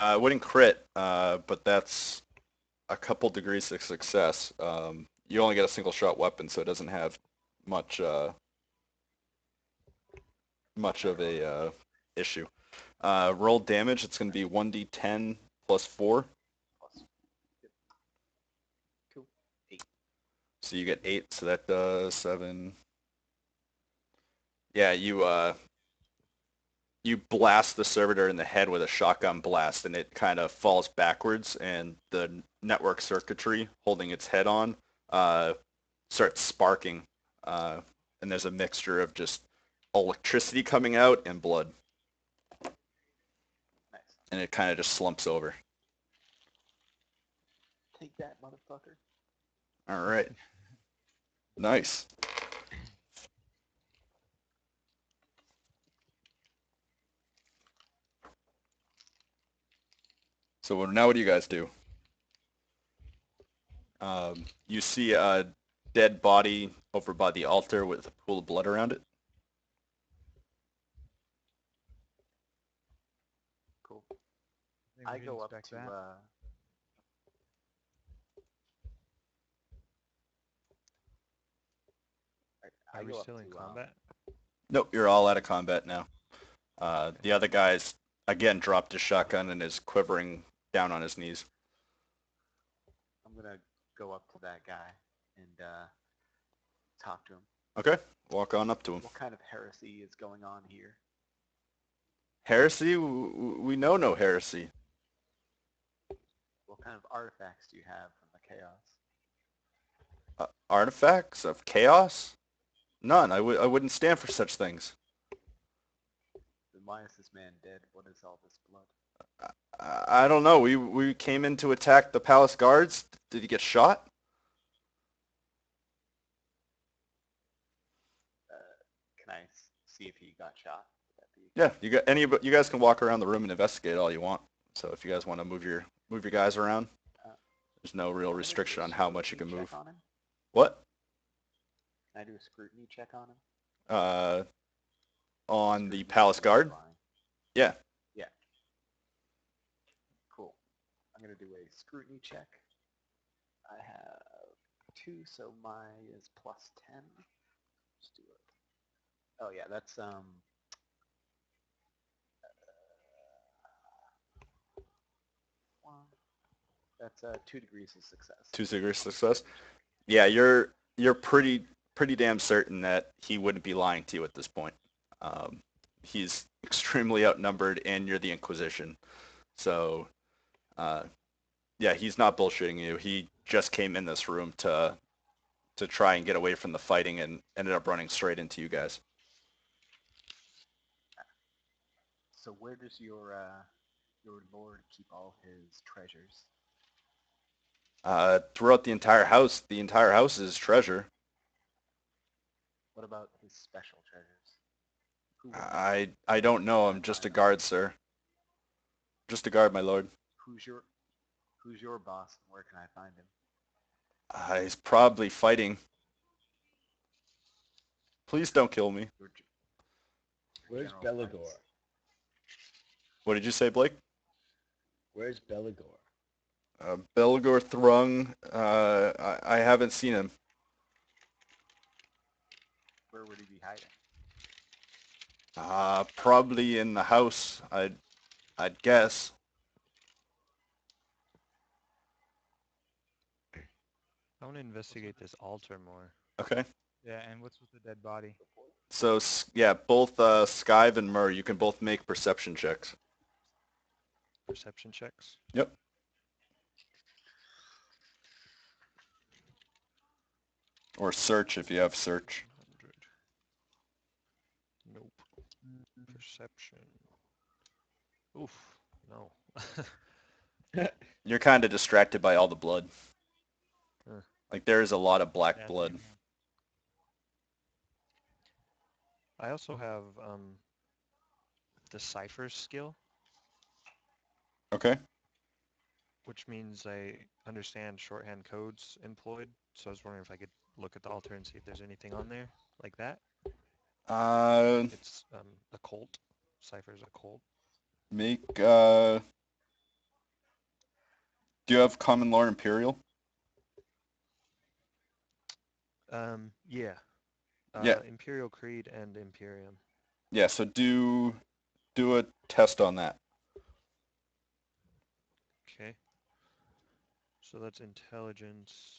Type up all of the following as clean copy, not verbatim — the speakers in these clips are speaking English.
It wouldn't crit, but that's a couple degrees of success. You only get a single shot weapon, so it doesn't have much much of a issue. Roll damage. It's going to be 1d10 plus 4. Plus, yep. Cool. 8. So you get 8. So that does 7. Yeah, you blast the servitor in the head with a shotgun blast, and it kind of falls backwards, and the network circuitry holding its head on starts sparking, and there's a mixture of just electricity coming out and blood, Nice. and it kind of just slumps over. Take that, motherfucker. All right, nice. So now what do you guys do? You see a dead body over by the altar with a pool of blood around it. Cool. think I we go up expect to that. I Are we go up still in to combat? Nope, you're all out of combat now. The other guy's again dropped his shotgun and is quivering down on his knees. I'm gonna go up to that guy and talk to him. Okay, walk on up to him. What kind of heresy is going on here? Heresy? We know no heresy. What kind of artifacts do you have from the chaos? Artifacts of chaos? None. I wouldn't stand for such things. Then why is this man dead? What is all this blood? I don't know. We came in to attack the palace guards. Did he get shot? Can I see if he got shot? Would that be Yeah, you guys can walk around the room and investigate all you want. So if you guys want to move your guys around, uh, there's no real can I do a restriction on how much you can scrutiny move. check on him? What? Can I do a scrutiny check on him? Uh, on Scrutiny the palace is guard? lying. Yeah. Yeah. Cool. I'm gonna do a scrutiny check. I have 2, so mine is plus 10. Let's do it. Oh yeah, that's one. That's 2 degrees of success. 2 degrees On the success. scrutiny check. Yeah, you're pretty damn certain that he wouldn't be lying to you at this point. He's extremely outnumbered, and you're the Inquisition. So, uh, yeah, he's not bullshitting you. He just came in this room to try and get away from the fighting and ended up running straight into you guys. So where does your lord keep all his treasures? Throughout the entire house is treasure. What about his special treasures? Who would know? I don't know. Can I I'm just a find them? guard, sir. Just a guard, my lord. Who's your boss and where can I find him? He's probably fighting. Please don't kill me. Your Where's General Belagor? Prince? What did you say, Blake? Where's Belagor? Belgor Thrung. I haven't seen him. Where would he be hiding? Probably in the house. I'd guess. I want to investigate this altar more. Okay. Yeah, and what's with the dead body? So yeah, both Skive and Murr, you can both make perception checks. Perception checks. Yep. Or search if you have search. 100. Nope. Perception. Oof. No. You're kind of distracted by all the blood. Like there is a lot of black blood. I also have decipher skill, Okay. which means I understand shorthand codes employed. So I was wondering if I could look at the altar and see if there's anything on there like that. It's occult. Cipher's occult. Make Do you have common law Imperial? Yeah. Yeah. Imperial Creed and Imperium. Yeah, so do a test on that. Okay. So that's intelligence.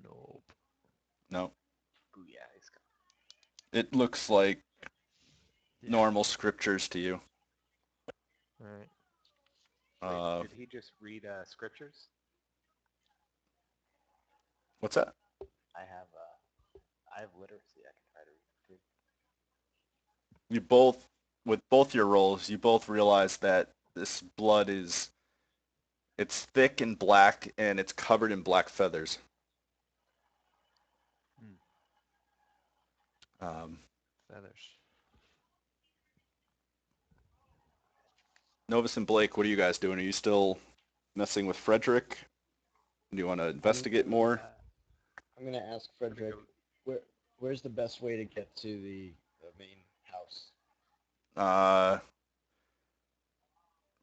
Nope. No. Booyah, he's got It looks like Yeah. normal scriptures to you. All right. Wait, did he just read scriptures? What's that? I have literacy. I can try to read it too. You both, with both your rolls, you both realize that this blood it's thick and black, and it's covered in black feathers. Feathers. Novus and Blake, what are you guys doing? Are you still messing with Frederick? Do you want to investigate more? I'm gonna ask Frederick, where's the best way to get to the main house?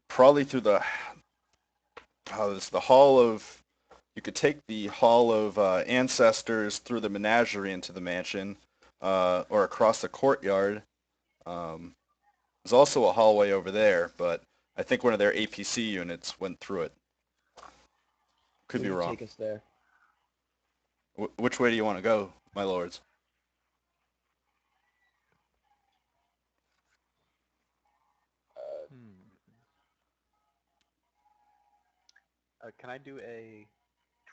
Probably through it's the Hall of... You could take the Hall of Ancestors through the menagerie into the mansion, or across the courtyard. There's also a hallway over there, but I think one of their APC units went through it. Could be Who would wrong. take us there? Which way do you want to go, my lords? Can I do a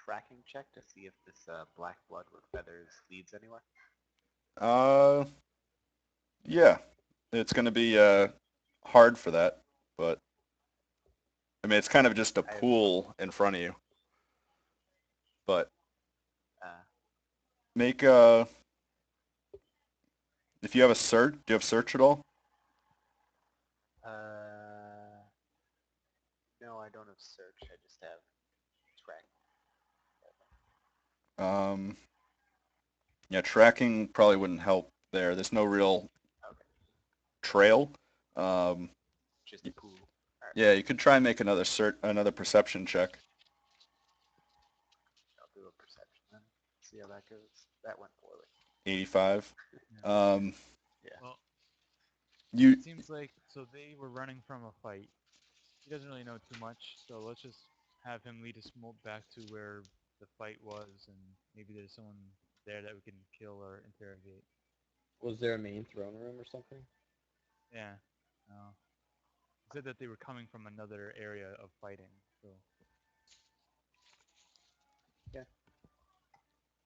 tracking check to see if this black blood with feathers leads anywhere? Yeah. It's going to be hard for that, but I mean, it's kind of just a pool in front of you. But make if you have a search, do you have search at all? No, I don't have search. I just have track. Yeah, tracking probably wouldn't help there. There's no real trail. Just a pool. Right. Yeah, you could try and make another perception check. I'll do a perception then. See how that goes. That went poorly. 85. Yeah. Well, You it seems like so they were running from a fight. He doesn't really know too much, so let's just have him lead us back to where the fight was, and maybe there's someone there that we can kill or interrogate. Was there a main throne room or something? Yeah. No. He said that they were coming from another area of fighting, so. Yeah.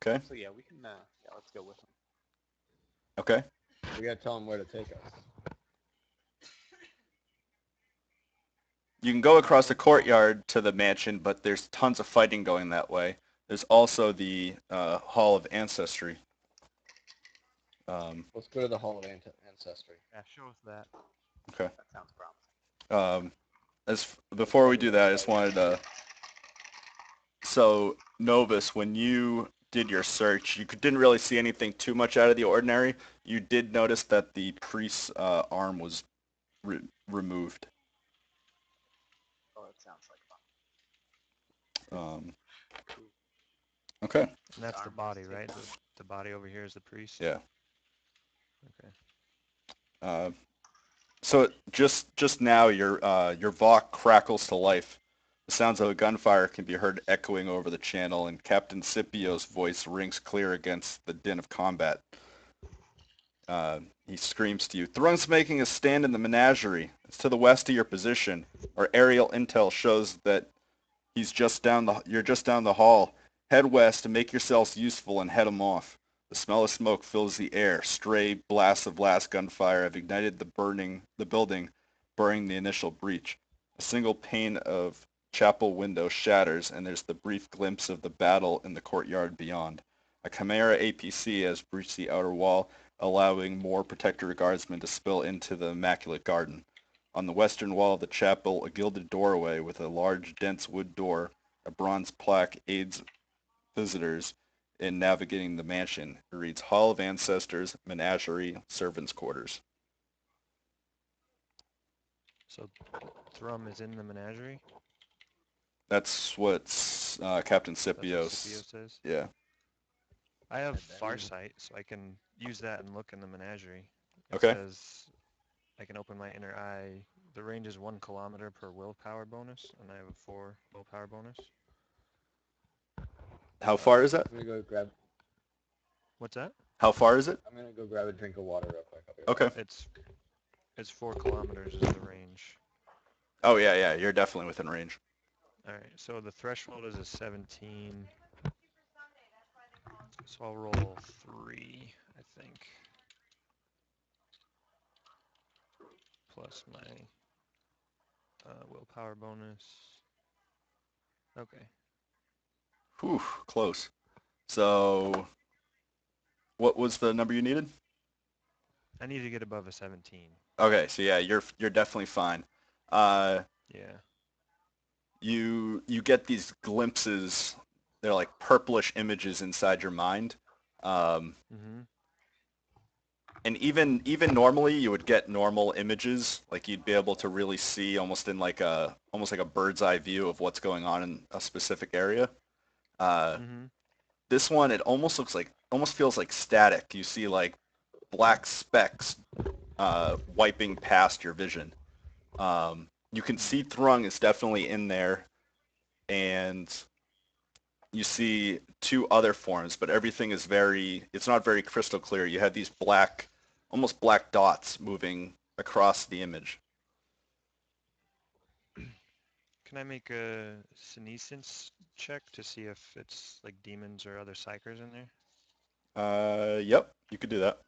okay? So yeah, we can. Yeah, let's go with him. Okay. We gotta tell him where to take us. You can go across the courtyard to the mansion, but there's tons of fighting going that way. There's also the Hall of Ancestry. Let's go to the Hall of Ancestry. Yeah, show us that. Okay. That sounds promising. Before we do that, I just wanted to... So, Novus, when you did your search, you didn't really see anything too much out of the ordinary. You did notice that the priest's arm was removed. Oh, that sounds like fun. Cool. Okay. And that's the body, right? The body over here is the priest? Yeah. Okay. So just now, your Vok crackles to life. The sounds of a gunfire can be heard echoing over the channel, and Captain Scipio's voice rings clear against the din of combat. He screams to you, "Thrung's making a stand in the menagerie. It's to the west of your position. Our aerial intel shows that you're just down the hall. Head west and make yourselves useful and head him off." The smell of smoke fills the air. Stray blasts of last gunfire have ignited the building, burning the initial breach. A single pane of chapel window shatters, and there's the brief glimpse of the battle in the courtyard beyond. A Chimera APC has breached the outer wall, allowing more Protectorate guardsmen to spill into the Immaculate Garden. On the western wall of the chapel, a gilded doorway with a large, dense wood door, a bronze plaque aids visitors, in navigating the mansion. It reads Hall of Ancestors, Menagerie, Servants' Quarters. So Thrum is in the menagerie? That's what Captain That's what Scipio. Scipio says? Yeah. I have And then- Farsight, so I can use that and look in the menagerie. It Okay. says I can open my inner eye. The range is 1 kilometer per willpower bonus, and I have a 4 willpower bonus. How far is I'm that? gonna go grab. What's that? How far is it? I'm gonna go grab a drink of water real quick. I'll be right Okay. It's 4 kilometers is the range. Oh, yeah. You're definitely within range. All right, so the threshold is a 17. So I'll roll 3, I think. Plus my willpower bonus. Okay. Whew, close. So, what was the number you needed? I need to get above a 17. Okay, so yeah, you're definitely fine. Yeah. You get these glimpses. They're like purplish images inside your mind. Mm-hmm. And even normally you would get normal images, like you'd be able to really see almost like a bird's eye view of what's going on in a specific area. Mm-hmm. This one, it almost feels like static. You see like black specks wiping past your vision. You can see Thrung is definitely in there, and you see 2 other forms, but everything is it's not very crystal clear. You have these almost black dots moving across the image. Can I make a senescence check to see if it's like demons or other psychers in there? Yep, you could do that.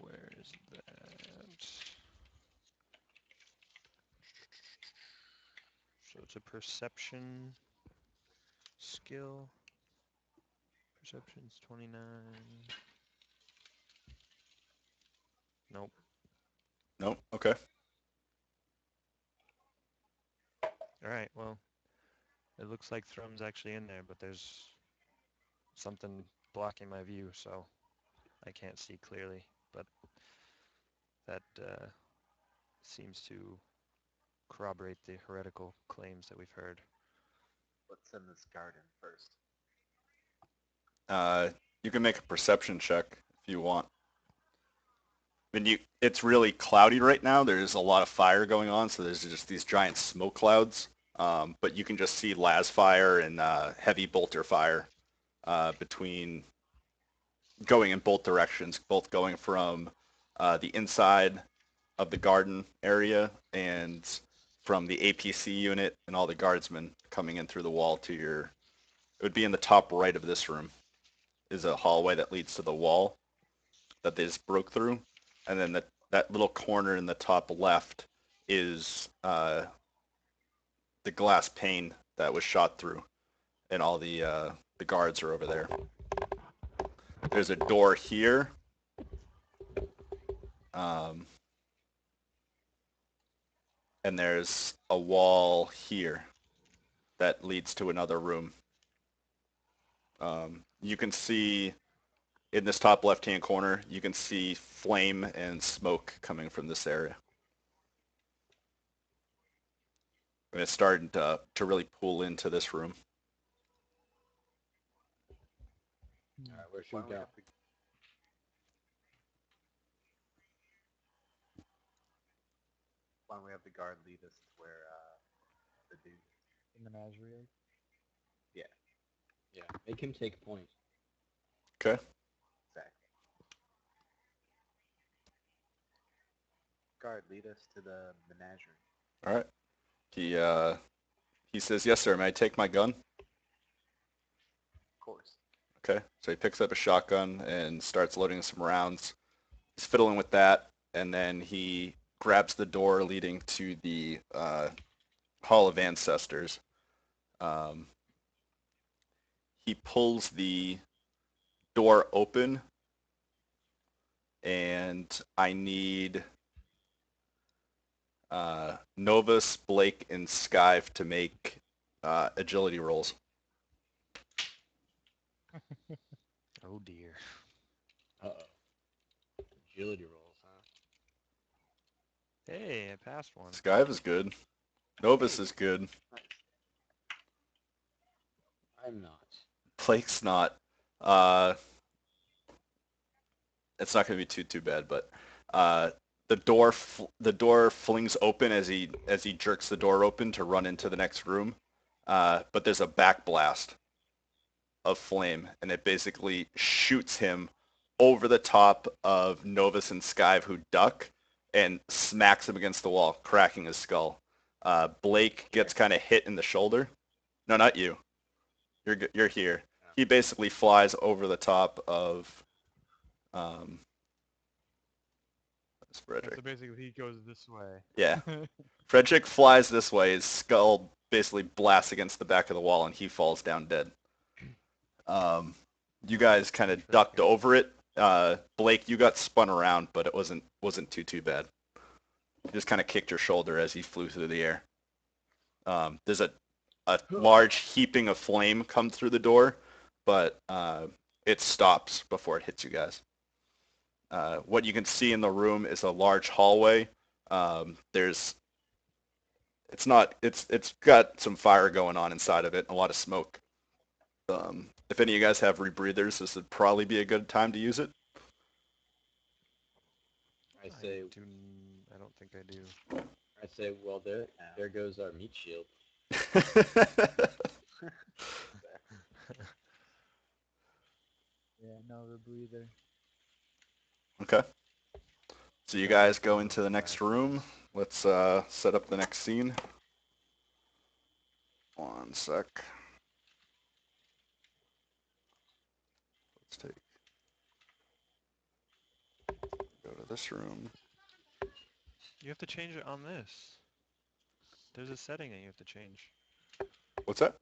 Where is that? So it's a perception skill. Perception's 29. Nope. Nope, okay. All right, well, it looks like Thrum's actually in there, but there's something blocking my view, so I can't see clearly. But that seems to corroborate the heretical claims that we've heard. Let's send this guard in first. You can make a perception check if you want. It's really cloudy right now. There's a lot of fire going on, so there's just these giant smoke clouds. But you can just see las fire and heavy bolter fire between going in both directions, both going from the inside of the garden area and from the APC unit and all the guardsmen coming in through the wall to it would be in the top right of this room is a hallway that leads to the wall that they just broke through. And then that little corner in the top left is the glass pane that was shot through, and all the guards are over there. There's a door here. And there's a wall here that leads to another room. You can see in this top left-hand corner, you can see flame and smoke coming from this area. And it's starting to really pull into this room. All right, where should Why we don't we go? have the, why don't we have the guard lead us to where the dude? The menagerie. Yeah, make him take point. Okay. Exactly. Guard, lead us to the menagerie. All right. He says, "Yes, sir. May I take my gun?" Of course. Okay. So he picks up a shotgun and starts loading some rounds. He's fiddling with that, and then he grabs the door leading to the Hall of Ancestors. He pulls the door open, and I need Novus, Blake, and Skive to make agility rolls. Oh dear. Uh-oh. Agility rolls, huh? Hey, I passed one. Skyve is good. Novus Hey. is good. Nice. I'm not. Blake's not. Uh, it's not going to be too bad, but the door flings open as he jerks the door open to run into the next room. But there's a backblast of flame, and it basically shoots him over the top of Novus and Skyve, who duck, and smacks him against the wall, cracking his skull. Blake gets kind of hit in the shoulder. No, not you. You're here. He basically flies over the top of Frederick. So basically, he goes this way. Yeah. Frederick flies this way. His skull basically blasts against the back of the wall, and he falls down dead. You guys kind of ducked over it. Blake, you got spun around, but it wasn't too bad. You just kind of kicked your shoulder as he flew through the air. There's a large heaping of flame come through the door, but it stops before it hits you guys. What you can see in the room is a large hallway. It's got some fire going on inside of it and a lot of smoke. If any of you guys have rebreathers, this would probably be a good time to use it. I say, I don't think I do. well, there goes our meat shield. Yeah, no, the breather. Okay. So you guys go into the next room. Let's set up the next scene. One sec. Let's go to this room. You have to change it on this. There's a setting that you have to change. What's that?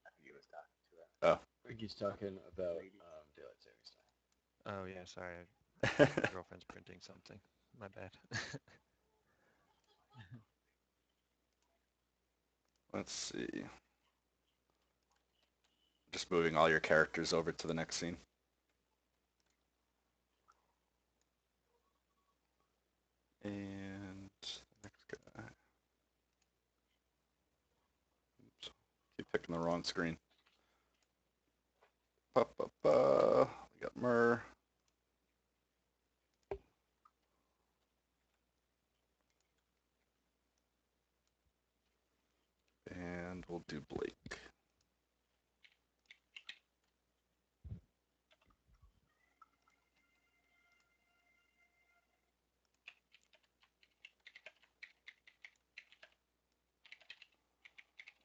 I think he was talking to that. Oh. I think he's talking about daylight savings time. Oh yeah, sorry. My girlfriend's printing something. My bad. Let's see. Just moving all your characters over to the next scene. And next guy. Oops. Keep picking the wrong screen. We got Myrrh. And we'll do Blake.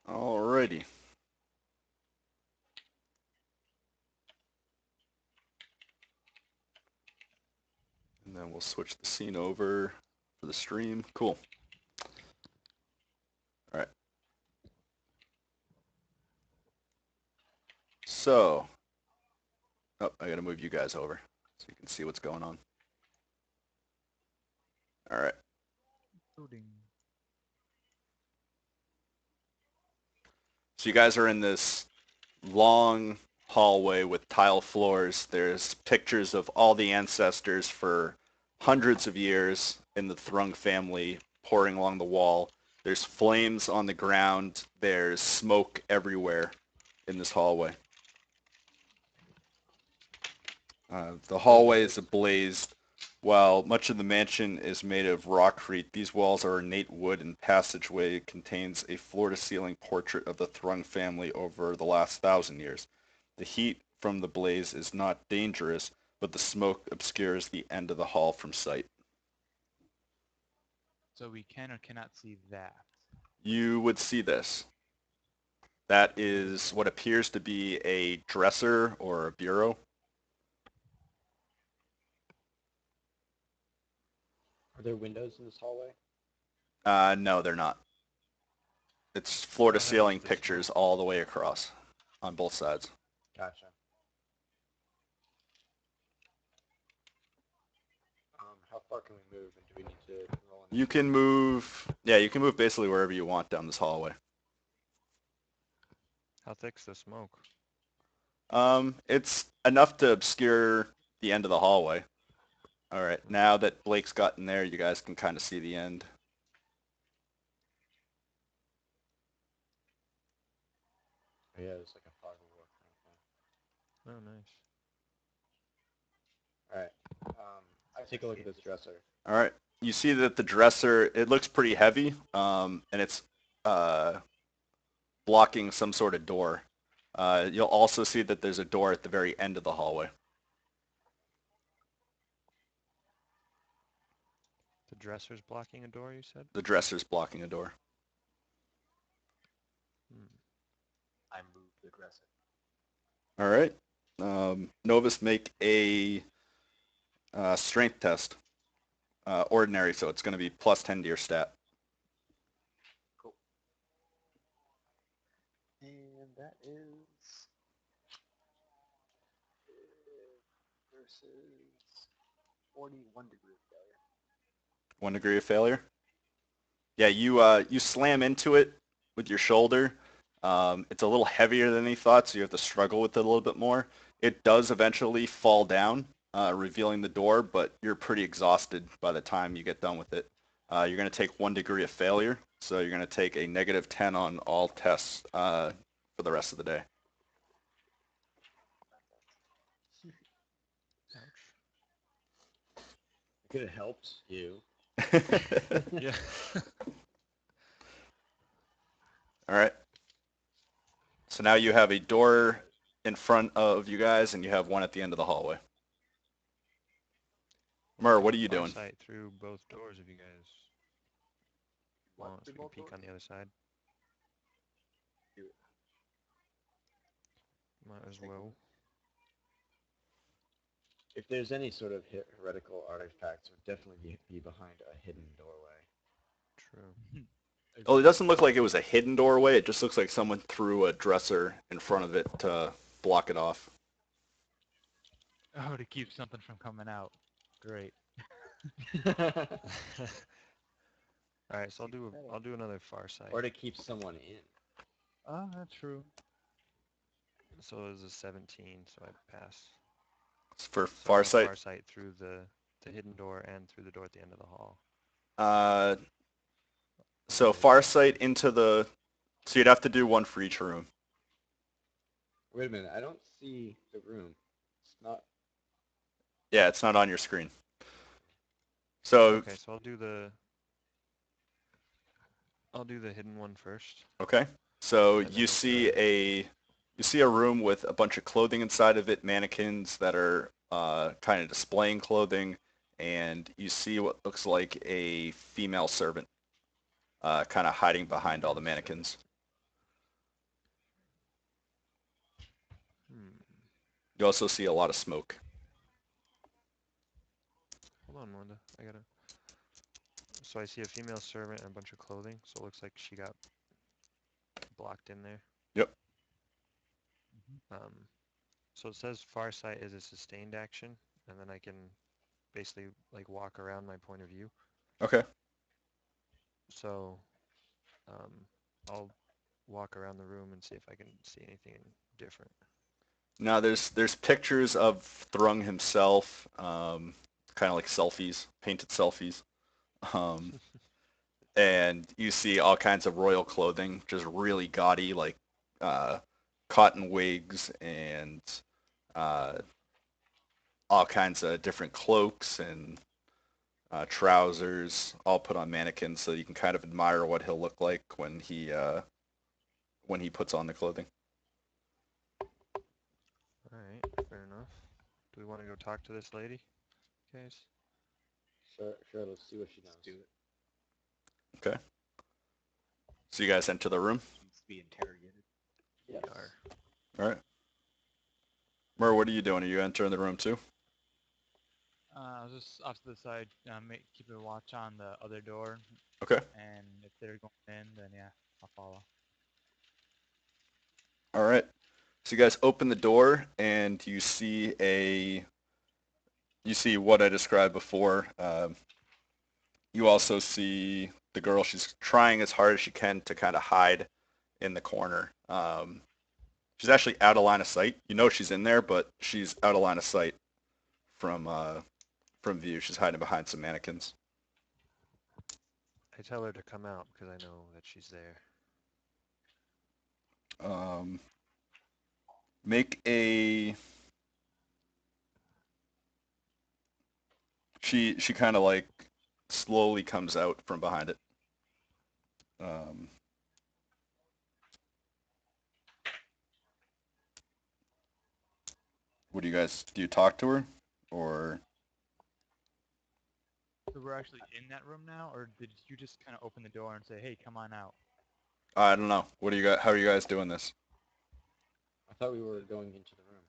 Alrighty. And then we'll switch the scene over for the stream. Cool. All right. So, I gotta move you guys over so you can see what's going on. All right. Loading. So you guys are in this long hallway with tile floors. There's pictures of all the ancestors for hundreds of years in the Thrung family pouring along the wall. There's flames on the ground. There's smoke everywhere in this hallway. The hallway is ablaze. While much of the mansion is made of rockcrete, these walls are ornate wood and passageway contains a floor-to-ceiling portrait of the Thrung family over the last 1,000 years. The heat from the blaze is not dangerous, but the smoke obscures the end of the hall from sight. So we can or cannot see that. You would see this. That is what appears to be a dresser or a bureau. Are there windows in this hallway? No, they're not. It's floor-to-ceiling pictures all the way across on both sides. Gotcha. How far can we move, and do we need to roll in? You can move, yeah, you can move basically wherever you want down this hallway. How thick's the smoke? It's enough to obscure the end of the hallway. All right, now that Blake's gotten there, you guys can kind of see the end. Yeah, it's like a fog of war kind of thing. Oh, nice. All right. I take a look at this dresser. All right, you see that the dresser, it looks pretty heavy, and it's blocking some sort of door. You'll also see that there's a door at the very end of the hallway. The dresser's blocking a door, you said? The dresser's blocking a door. Hmm. I move the dresser. All right. Novus, make a strength test. Ordinary, so it's going to be plus 10 to your stat. Cool. And that is versus 41 degree of failure. 1 degree of failure. Yeah, you slam into it with your shoulder. It's a little heavier than he thought, so you have to struggle with it a little bit more. It does eventually fall down, revealing the door, but you're pretty exhausted by the time you get done with it. You're going to take 1 degree of failure, so you're going to take a negative 10 on all tests for the rest of the day. Ouch. It could have helped you. Yeah. All right. So now you have a door in front of you guys, and you have one at the end of the hallway. Mur, what are you doing? Sight through both doors if you guys What want, so through we can both peek doors? on the other side. Do it. Might as Take a well. look. If there's any sort of heretical artifacts, it would definitely be behind a hidden doorway. True. Well, it doesn't look like it was a hidden doorway. It just looks like someone threw a dresser in front of it to block it off. Oh, to keep something from coming out. Great. All right, so Super I'll do another far sight. Or to keep someone in. Oh, that's true. So it was a 17, so I pass. For So I want Farsight, far sight through the hidden door and through the door at the end of the hall. so Farsight into the... So you'd have to do one for each room. Wait a minute, I don't see the room. It's not... Yeah, it's not on your screen. So, Okay, so I'll do the hidden one first. okay. So And then you with see the- a room with a bunch of clothing inside of it, mannequins that are kind of displaying clothing, and you see what looks like a female servant kind of hiding behind all the mannequins. You also see a lot of smoke. Hold on, Melinda. I gotta... So I see a female servant and a bunch of clothing, so it looks like she got blocked in there. Yep. So it says far sight is a sustained action, and then I can basically like walk around my point of view. Okay. So I'll walk around the room and see if I can see anything different. Now there's pictures of Thrung himself, kind of like selfies, painted selfies. And you see all kinds of royal clothing, just really gaudy, like cotton wigs and all kinds of different cloaks and trousers, all put on mannequins, so you can kind of admire what he'll look like when he puts on the clothing. All right, fair enough. Do we want to go talk to this lady, guys? Sure, let's see what she knows. Do it. Okay. So you guys enter the room. She needs to be interrogated. Yes. We are. All right. Mur, what are you doing? Are you entering the room too? I was just off to the side, keeping a watch on the other door, Okay. and if they're going in, then yeah, I'll follow. All right. So you guys open the door and you see what I described before. You also see the girl. She's trying as hard as she can to kind of hide in the corner. She's actually out of line of sight. You know she's in there, but she's out of line of sight from view. She's hiding behind some mannequins. I tell her to come out because I know that she's there. Make a... She kind of like slowly comes out from behind it. What do you guys, do you talk to her or? So we're actually in that room now, or did you just kind of open the door and say, "Hey, come on out"? I don't know. What do you guys, how are you guys doing this? I thought we were going into the room.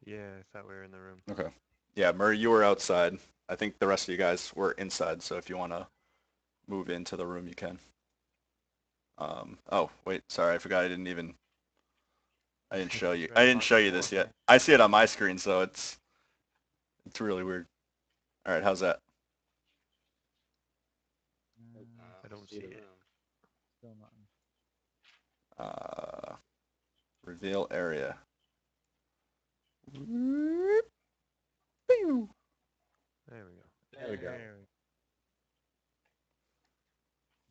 Yeah, I thought we were in the room. Okay. Yeah, Murray, you were outside. I think the rest of you guys were inside, so if you want to move into the room, you can. Oh, wait, sorry, I forgot I didn't show you. I didn't show you this yet. I see it on my screen, so it's really weird. All right, how's that? I don't see it. Still nothing. Reveal area. There we go. There we go.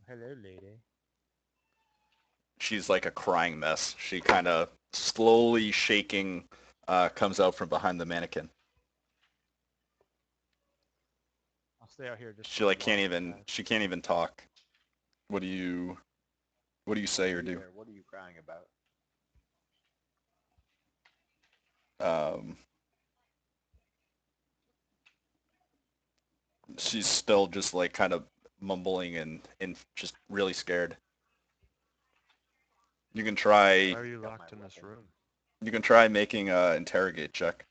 Hello, lady. She's like a crying mess. She kind of slowly shaking comes out from behind the mannequin. I'll stay out here just. She like can't even talk. What do you say or do? What are you crying about? She's still just like kind of mumbling and just really scared. You can try. Why are you locked in this room? You can try making a interrogate check.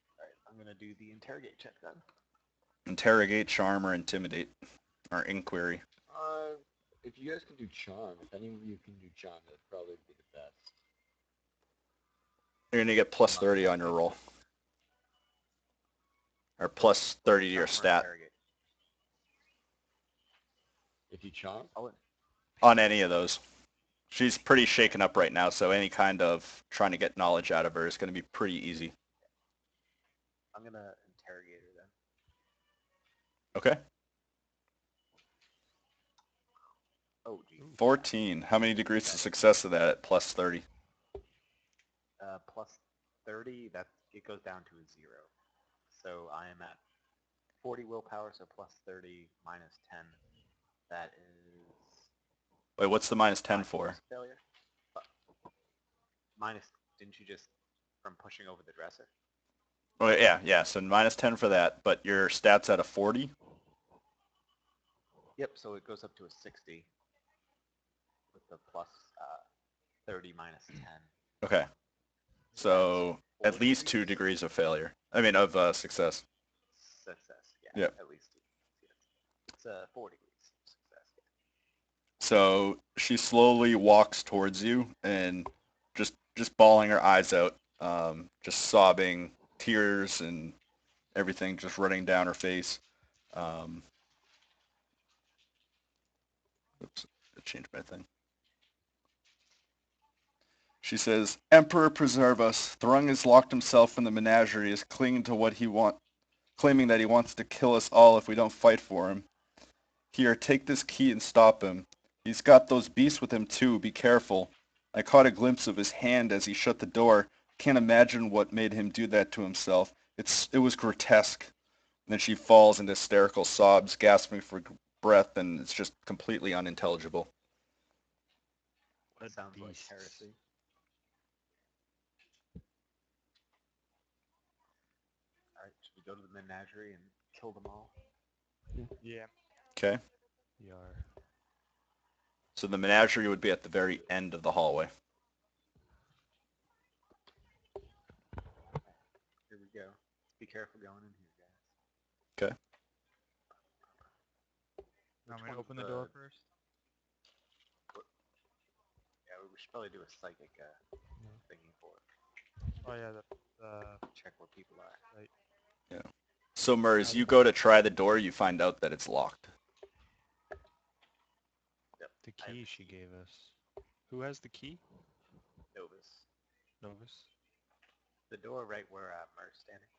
All right, I'm gonna do the interrogate check then. Interrogate, charm, or intimidate, or inquiry. If you guys can do charm, if any of you can do charm, that'd probably be the best. You're gonna get plus 30 on your roll, or plus 30 to your stat If you charm? on any of those. She's pretty shaken up right now, so any kind of trying to get knowledge out of her is going to be pretty easy. I'm gonna interrogate her then. Okay. Oh, geez. 14. How many degrees of success of that at plus 30? Plus 30, it goes down to a 0. So I am at 40 willpower, so plus 30 minus 10. That is... Wait, what's the minus 10 for? Failure. Minus, didn't you just, from pushing over the dresser? Oh, yeah, so minus 10 for that, but your stat's at a 40? Yep, so it goes up to a 60 with the plus 30 minus 10. Okay. So at least 2 degrees of failure. I mean, of success. Success, yeah. Yep. At least 2. It's 4 degrees of success. Yeah. So she slowly walks towards you and just bawling her eyes out, just sobbing, tears and everything just running down her face. Oops, I changed my thing. She says, "Emperor preserve us. Thrung has locked himself in the menagerie, is clinging to what he claiming that he wants to kill us all if we don't fight for him. Here, take this key and stop him. He's got those beasts with him too, be careful. I caught a glimpse of his hand as he shut the door. Can't imagine what made him do that to himself. It was grotesque." And then she falls into hysterical sobs, gasping for breath, and it's just completely unintelligible. That sounds like heresy. Alright, should we go to the menagerie and kill them all? Yeah. Okay. We are. So the menagerie would be at the very end of the hallway. Here we go. Be careful going in here, guys. Okay. I'm going to open the door first. Yeah, we should probably do a psychic thingy for it. Oh yeah, Check where people are. Right. Yeah. So Mers, you go to try the door, you find out that it's locked. Yep. The key she gave us. Who has the key? Novus. Novus? The door right where Mer's standing.